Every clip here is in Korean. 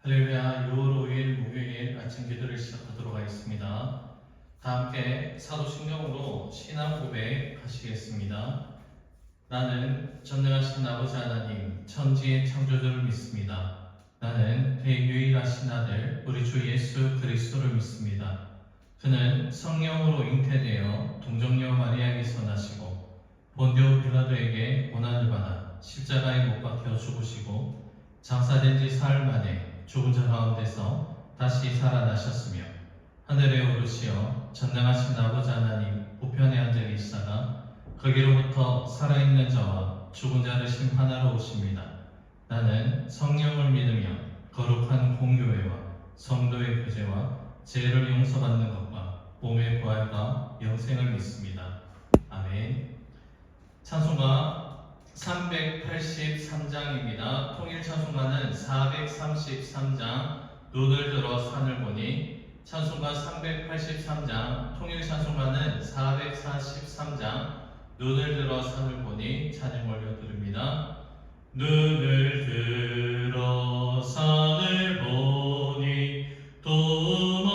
할렐루야. 6월 5일 목요일 아침 기도를 시작하도록 하겠습니다. 다 함께 사도신경으로 신앙 고백 하시겠습니다. 나는 전능하신 아버지 하나님 천지의 창조주를 믿습니다. 나는 그의 유일하신 아들 우리 주 예수 그리스도를 믿습니다. 그는 성령으로 잉태되어 동정녀 마리아에게서 나시고 본디오 빌라도에게 고난을 받아 십자가에 못 박혀 죽으시고 장사된 지 사흘 만에 죽은 자 가운데서 다시 살아나셨으며 하늘에 오르시어 전능하신 아버지 하나님 우편에 앉아 계시다가 거기로부터 살아있는 자와 죽은 자를 심판하러 오십니다. 나는 성령을 믿으며 거룩한 공교회와 성도의 교제와 죄를 용서받는 것과 몸의 부활과 영생을 믿습니다. 아멘. 찬송가 383장입니다. 통일 찬송가는 433장 눈을 들어 산을 보니, 찬송가 383장 통일 찬송가는 443장 눈을 들어 산을 보니 찬양 올려드립니다. 눈을 들어 산을 보니 도움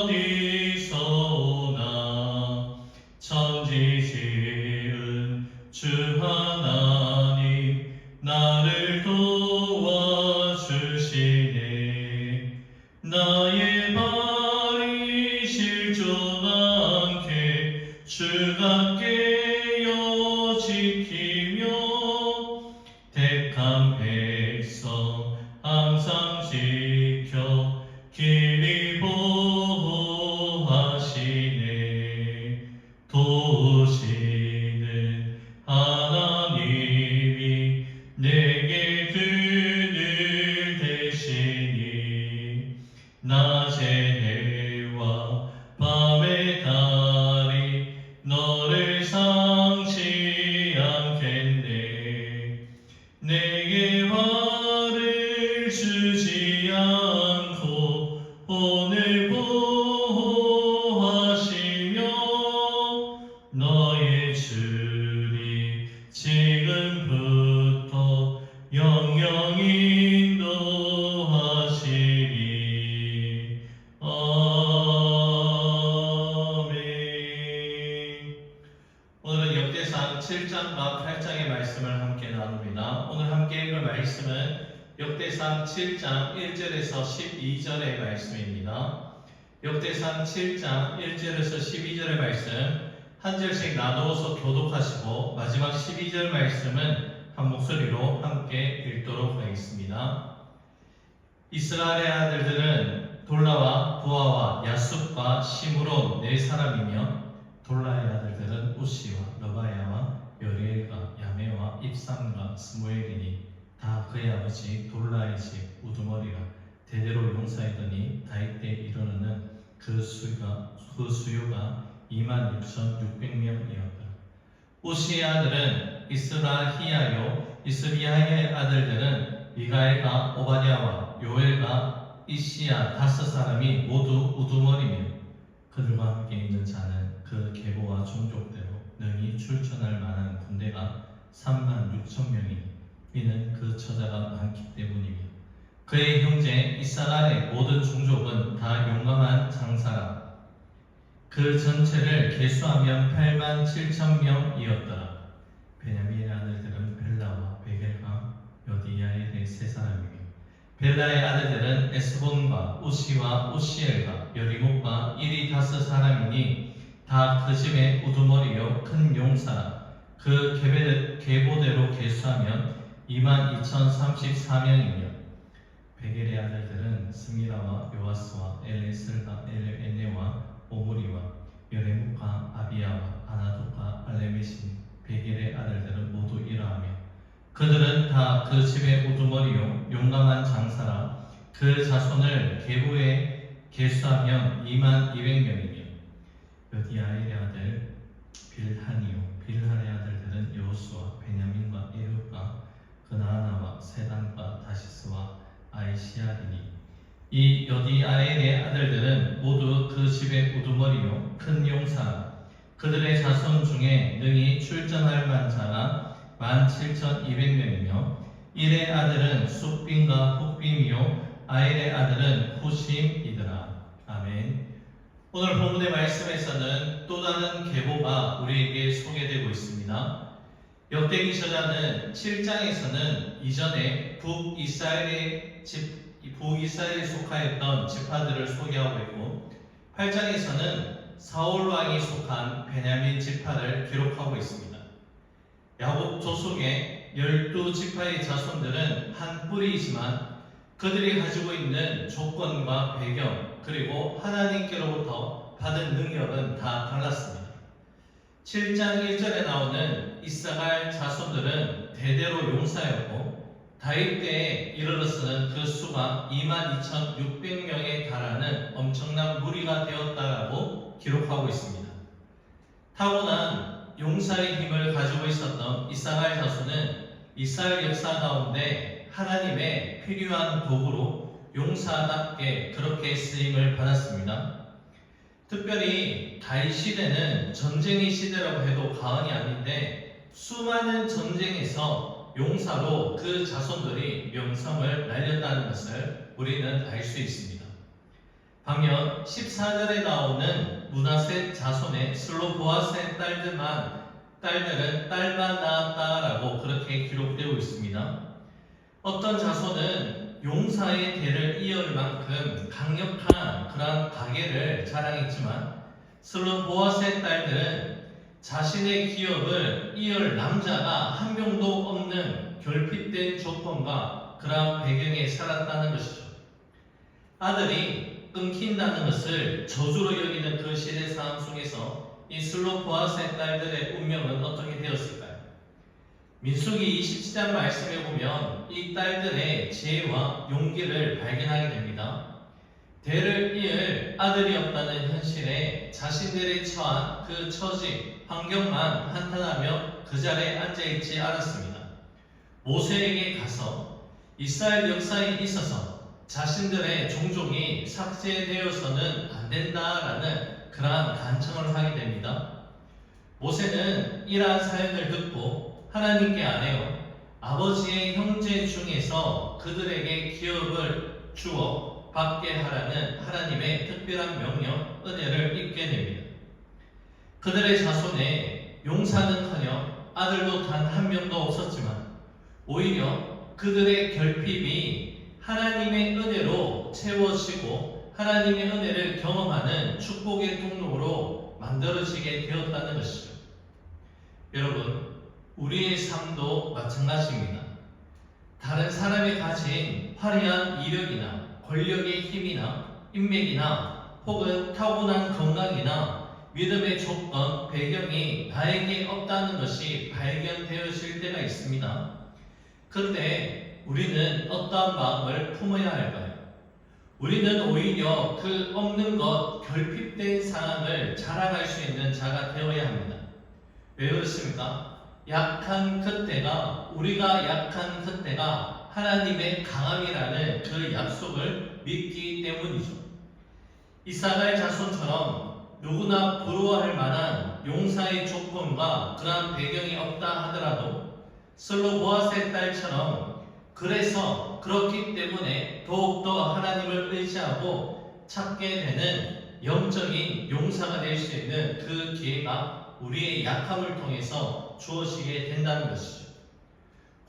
어디서 오나 천지 지은 주 하나님 나를 도와주시네. 나의 발이 실족않게 주가 깨어 지키며 택한 백성 항상 지켜 길이 보호하시네. 도우시는 하나님이 내게 그늘 되시니 낮의 해와 밤의 달이 너를 상치 않겠네. 내게 화를 주지 않고 오늘 보호하시며 너의 주리 지금부터 영영 인도하시리. 아멘. 오늘은 역대상 7장과 8장의 말씀을 함께 나눕니다. 오늘 함께 읽을 말씀은 역대상 7장 1절에서 12절의 말씀입니다. 역대상 7장 1절에서 12절의 말씀 한 절씩 나누어서 교독하시고 마지막 12절 말씀은 한 목소리로 함께 읽도록 하겠습니다. 이스라엘의 아들들은 돌라와 부하와 야숲과 시므론 네 사람이며 돌라의 아들들은 우시와 러바야와 여리엘과 야메와 입삼과 스무엘이니 다 그의 아버지 돌라의 집 우두머리라. 대대로 용사이더니 다윗 때 이르러는 그 수요가 26,600명이었다. 우시의 아들은 이스라히야요 이스리야의 아들들은 미가엘과 오바댜와 요엘과 이시야 다섯 사람이 모두 우두머리며 그들과 함께 있는 자는 그 계보와 종족대로 능히 출전할 만한 군대가 36,000명이니 이는 그 처자가 많기 때문이며 그의 형제 이사갈의 모든 종족은 다 용감한 장사라. 그 전체를 계수하면 87,000명이었더라. 베냐민의 아들들은 벨라와 베겔과 여디야엘의 세 사람이며 벨라의 아들들은 에스본과 우시와 우시엘과 여리목과 일이 다섯 사람이니 다 그 집의 우두머리요 큰 용사라. 그 계보대로 계수하면 22,034명이며 베겔의 아들들은 스미라와 요아스와 엘레슬과 엘레네와 오므리와 여레묵과 아비야와 아나독과 알레메신 베겔의 아들들은 모두 이러하며 그들은 다 그 집의 우두머리요 용감한 장사라. 그 자손을 계보에 계수하면 22,000명이며 여디야엘의 아들 빌하니요 빌할의 아들들은 여호수와 베냐민과 에훗과 그나아나와 세단과 다시스와 아이시아리니 이 여디아엘의 아들들은 모두 그 집의 우두머리요 큰 용사라. 그들의 자손 중에 능히 출전할 만자가 17,200명이며 일의 아들은 숫빔과 훅빔이요 아일의 아들은 후심이더라. 아멘. 오늘 본문의 말씀에서는 또 다른 계보가 우리에게 소개되고 있습니다. 역대기 저자는 7장에서는 이전에 북이스라엘에 속하였던 지파들을 소개하고 있고 8장에서는 사울 왕이 속한 베냐민 지파를 기록하고 있습니다. 야곱 족속의 12지파의 자손들은 한 뿌리이지만 그들이 가지고 있는 조건과 배경 그리고 하나님께로부터 받은 능력은 다 달랐습니다. 7장 1절에 나오는 이사갈 자손들은 대대로 용사였고 다윗 때에 이르러서는 그 수가 22,600명에 달하는 엄청난 무리가 되었다라고 기록하고 있습니다. 타고난 용사의 힘을 가지고 있었던 이사갈 자손은 이스라엘 역사 가운데 하나님의 필요한 도구로 용사답게 그렇게 쓰임을 받았습니다. 특별히 다윗 시대는 전쟁의 시대라고 해도 과언이 아닌데 수많은 전쟁에서 용사로 그 자손들이 명성을 날렸다는 것을 우리는 알 수 있습니다. 반면 14절에 나오는 므낫세 자손의 슬로보아스의 딸들은 딸만 낳았다라고 그렇게 기록되고 있습니다. 어떤 자손은 용사의 대를 이을 만큼 강력한 그러한 가계를 자랑했지만 슬로보아스의 딸들은 자신의 기업을 이을 남자가 한 명도 없는 결핍된 조건과 그러한 배경에 살았다는 것이죠. 아들이 끊긴다는 것을 저주로 여기는 그 시대 상황 속에서 이 슬로보아스의 딸들의 운명은 어떻게 되었을까요? 민수기 27장 말씀에 보면 이 딸들의 지혜와 용기를 발견하게 됩니다. 대를 이을 아들이 없다는 현실에 자신들이 처한 그 처지, 환경만 한탄하며 그 자리에 앉아있지 않았습니다. 모세에게 가서 이스라엘 역사에 있어서 자신들의 종족이 삭제되어서는 안 된다라는 그러한 간청을 하게 됩니다. 모세는 이러한 사연을 듣고 하나님께 아뢰어 아버지의 형제 중에서 그들에게 기업을 주어 받게 하라는 하나님의 특별한 명령, 은혜를 입게 됩니다. 그들의 자손에 용사는커녕 아들도 단 한 명도 없었지만 오히려 그들의 결핍이 하나님의 은혜로 채워지고 하나님의 은혜를 경험하는 축복의 통로로 만들어지게 되었다는 것이죠. 여러분, 우리의 삶도 마찬가지입니다. 다른 사람이 가진 화려한 이력이나 권력의 힘이나 인맥이나 혹은 타고난 건강이나 믿음의 조건, 배경이 나에게 없다는 것이 발견되어질 때가 있습니다. 그런데 우리는 어떠한 마음을 품어야 할까요? 우리는 오히려 그 없는 것, 결핍된 상황을 자랑할 수 있는 자가 되어야 합니다. 왜 그렇습니까? 우리가 약한 그때가 하나님의 강함이라는 그 약속을 믿기 때문이죠. 이사갈 자손처럼 누구나 부러워할 만한 용사의 조건과 그러한 배경이 없다 하더라도 슬로보아스의 딸처럼 그렇기 때문에 더욱더 하나님을 의지하고 찾게 되는 영적인 용사가 될 수 있는 그 기회가 우리의 약함을 통해서 주어지게 된다는 것이죠.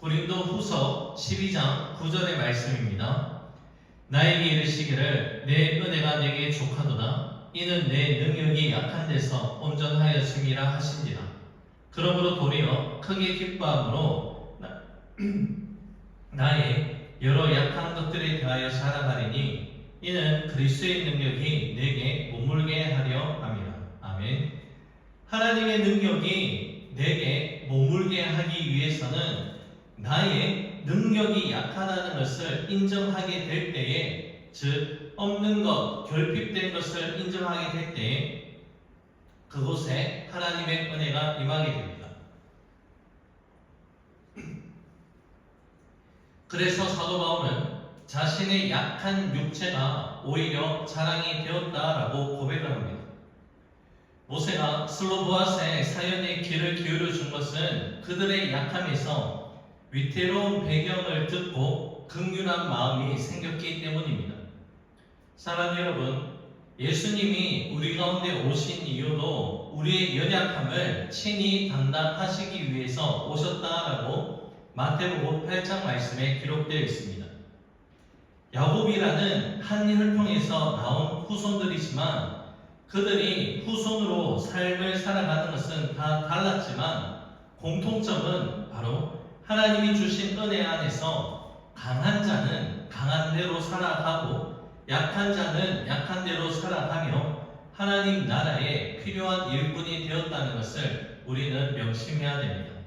고린도후서 12장 9절의 말씀입니다. 나에게 이르시기를 내 은혜가 내게 족하도다. 이는 내 능력이 약한 데서 온전하였음이라 하신지라. 그러므로 도리어 크게 기뻐함으로 나의 여러 약한 것들에 대하여 자랑하리니 이는 그리스도의 능력이 내게 머물게 하려 함이라. 아멘. 하나님의 능력이 내게 머물게 하기 위해서는 나의 능력이 약하다는 것을 인정하게 될 때에, 즉 없는 것, 결핍된 것을 인정하게 될 때에 그곳에 하나님의 은혜가 임하게 됩니다. 그래서 사도 바울은 자신의 약한 육체가 오히려 자랑이 되었다라고 고백을 합니다. 모세가 슬로보아스의 사연의 귀를 기울여 준 것은 그들의 약함에서 위태로운 배경을 듣고 긍휼한 마음이 생겼기 때문입니다. 사랑하는 여러분, 예수님이 우리 가운데 오신 이유도 우리의 연약함을 친히 담당하시기 위해서 오셨다라고 마태복음 8장 말씀에 기록되어 있습니다. 야곱이라는 한 혈통에서 나온 후손들이지만 그들이 후손으로 삶을 살아가는 것은 다 달랐지만 공통점은 바로 하나님이 주신 은혜 안에서 강한 자는 강한 대로 살아가고 약한 자는 약한 대로 살아가며 하나님 나라에 필요한 일꾼이 되었다는 것을 우리는 명심해야 됩니다.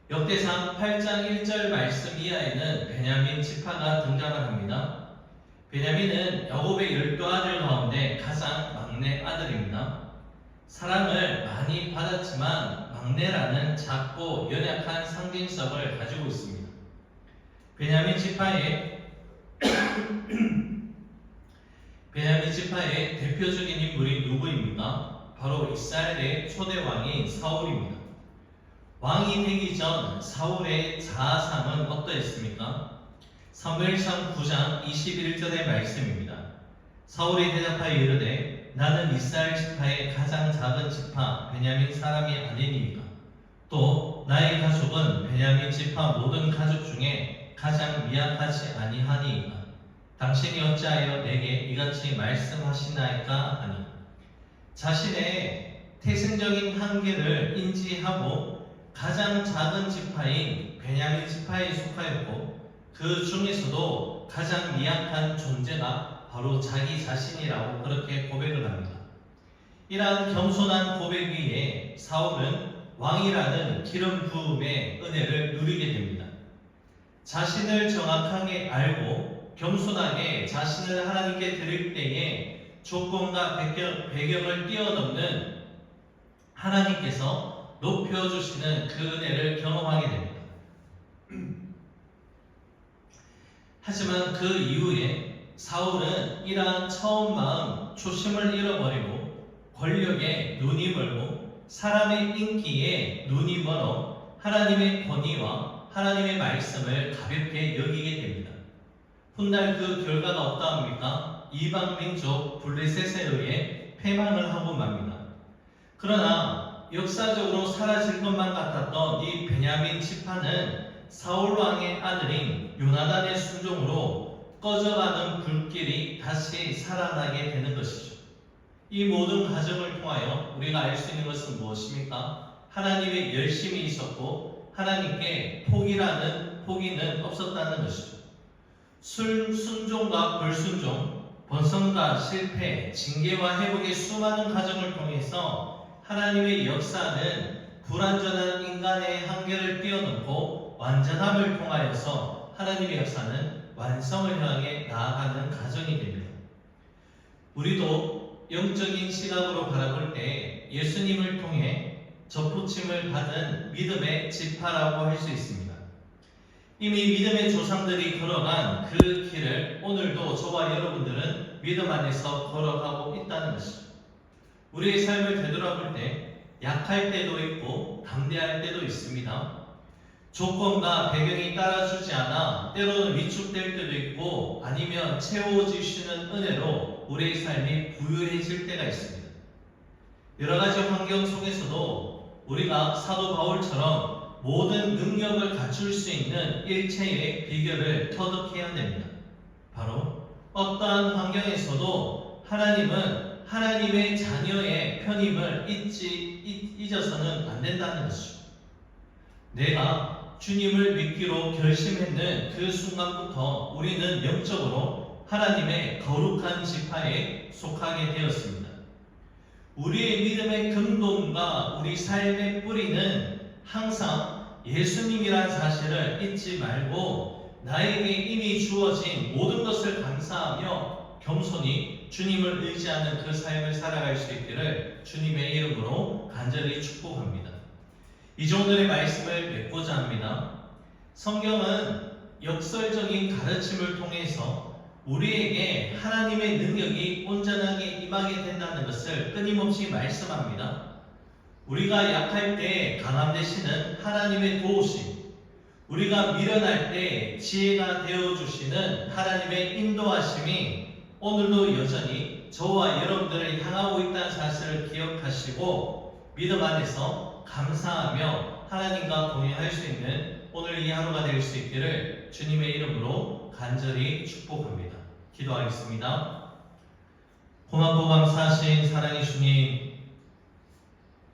역대상 8장 1절 말씀 이하에는 베냐민 지파가 등장을 합니다. 베냐민은 야곱의 12아들 가운데 가장 막내 아들입니다. 사랑을 많이 받았지만 막내라는 작고 연약한 상징성을 가지고 있습니다. 베냐민 지파의 대표적인 인물이 누구입니까? 바로 이스라엘의 초대 왕인 사울입니다. 왕이 되기 전 사울의 자아상은 어떠했습니까? 사무엘상 9장 21절의 말씀입니다. 사울이 대답하여 이르되 나는 이스라엘 지파의 가장 작은 지파 베냐민 사람이 아니니까 또 나의 가족은 베냐민 지파 모든 가족 중에 가장 미약하지 아니하니이까 당신이 어찌하여 내게 이같이 말씀하시나이까 하니 자신의 태생적인 한계를 인지하고 가장 작은 지파인 베냐민 지파에 속하였고 그 중에서도 가장 미약한 존재가 바로 자기 자신이라고 그렇게 고백을 합니다. 이러한 겸손한 고백 위에 사울은 왕이라는 기름 부음의 은혜를 누리게 됩니다. 자신을 정확하게 알고 겸손하게 자신을 하나님께 드릴 때에 조건과 배경을 뛰어넘는 하나님께서 높여주시는 그 은혜를 경험하게 됩니다. 하지만 그 이후에 사울은 이러한 처음 마음, 초심을 잃어버리고 권력에 눈이 멀고 사람의 인기에 눈이 멀어 하나님의 권위와 하나님의 말씀을 가볍게 여기게 됩니다. 훗날 그 결과가 어떠합니까? 이방 민족 블레셋에 의해 패망을 하고 맙니다. 그러나 역사적으로 사라질 것만 같았던 이 베냐민 지파는 사울 왕의 아들인 요나단의 순종으로 꺼져가는 불길이 다시 살아나게 되는 것이죠. 이 모든 과정을 통하여 우리가 알 수 있는 것은 무엇입니까? 하나님의 열심이 있었고 하나님께 포기는 없었다는 것이죠. 순종과 불순종, 번성과 실패, 징계와 회복의 수많은 과정을 통해서 하나님의 역사는 불완전한 인간의 한계를 뛰어넘고 완전함을 통하여서 하나님의 역사는 완성을 향해 나아가는 과정이 됩니다. 우리도 영적인 시각으로 바라볼 때 예수님을 통해 접붙임을 받은 믿음의 지파라고 할 수 있습니다. 이미 믿음의 조상들이 걸어간 그 길을 오늘도 저와 여러분들은 믿음 안에서 걸어가고 있다는 것이죠. 우리의 삶을 되돌아볼 때 약할 때도 있고 담대할 때도 있습니다. 조건과 배경이 따라주지 않아 때로는 위축될 때도 있고 아니면 채워주시는 은혜로 우리의 삶이 부유해질 때가 있습니다. 여러 가지 환경 속에서도 우리가 사도 바울처럼 모든 능력을 갖출 수 있는 일체의 비결을 터득해야 됩니다. 바로 어떠한 환경에서도 하나님은 하나님의 자녀의 편임을 잊어서는 안 된다는 것이죠. 내가 주님을 믿기로 결심했는 그 순간부터 우리는 영적으로 하나님의 거룩한 지파에 속하게 되었습니다. 우리의 믿음의 근본과 우리 삶의 뿌리는 항상 예수님이란 사실을 잊지 말고 나에게 이미 주어진 모든 것을 감사하며 겸손히 주님을 의지하는 그 삶을 살아갈 수 있기를 주님의 이름으로 간절히 축복합니다. 이 정도의 말씀을 맺고자 합니다. 성경은 역설적인 가르침을 통해서 우리에게 하나님의 능력이 온전하게 임하게 된다는 것을 끊임없이 말씀합니다. 우리가 약할 때 강함 되시는 하나님의 도우심, 우리가 미련할 때 지혜가 되어주시는 하나님의 인도하심이 오늘도 여전히 저와 여러분들을 향하고 있다는 사실을 기억하시고 믿음 안에서 감사하며 하나님과 동행할 수 있는 오늘 이 하루가 될 수 있기를 주님의 이름으로 간절히 축복합니다. 기도하겠습니다. 고맙고 감사하신 사랑의 주님,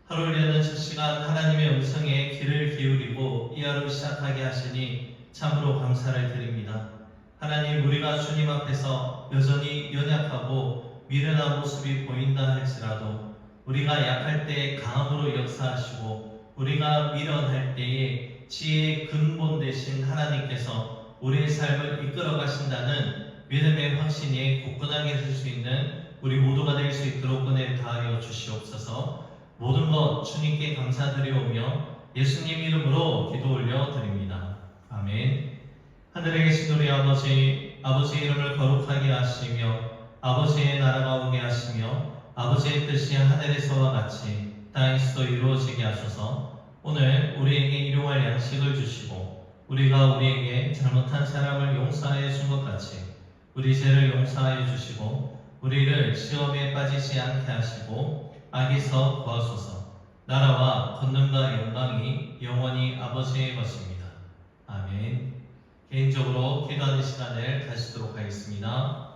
하루를 여는 첫 시간 하나님의 음성에 귀를 기울이고 이 하루 시작하게 하시니 참으로 감사를 드립니다. 하나님, 우리가 주님 앞에서 여전히 연약하고 미련한 모습이 보인다 할지라도 우리가 약할 때 강함으로 역사하시고 우리가 미련할 때에 지혜의 근본 되신 하나님께서 우리의 삶을 이끌어 가신다는 믿음의 확신이 굳건하게 될 수 있는 우리 모두가 될 수 있도록 은혜를 다하여 주시옵소서. 모든 것 주님께 감사드리오며 예수님 이름으로 기도 올려드립니다. 아멘. 하늘에 계신 우리 아버지, 아버지의 이름을 거룩하게 하시며 아버지의 나라가 오게 하시며 아버지의 뜻이 하늘에서와 같이 땅에서도 이루어지게 하소서. 오늘 우리에게 일용할 양식을 주시고 우리가 우리에게 잘못한 사람을 용서하여 준 것 같이 우리 죄를 용서하여 주시고 우리를 시험에 빠지지 않게 하시고 악에서 구하소서. 나라와 권능과 영광이 영원히 아버지의 것입니다. 아멘. 개인적으로 기도하는 시간을 가지도록 하겠습니다.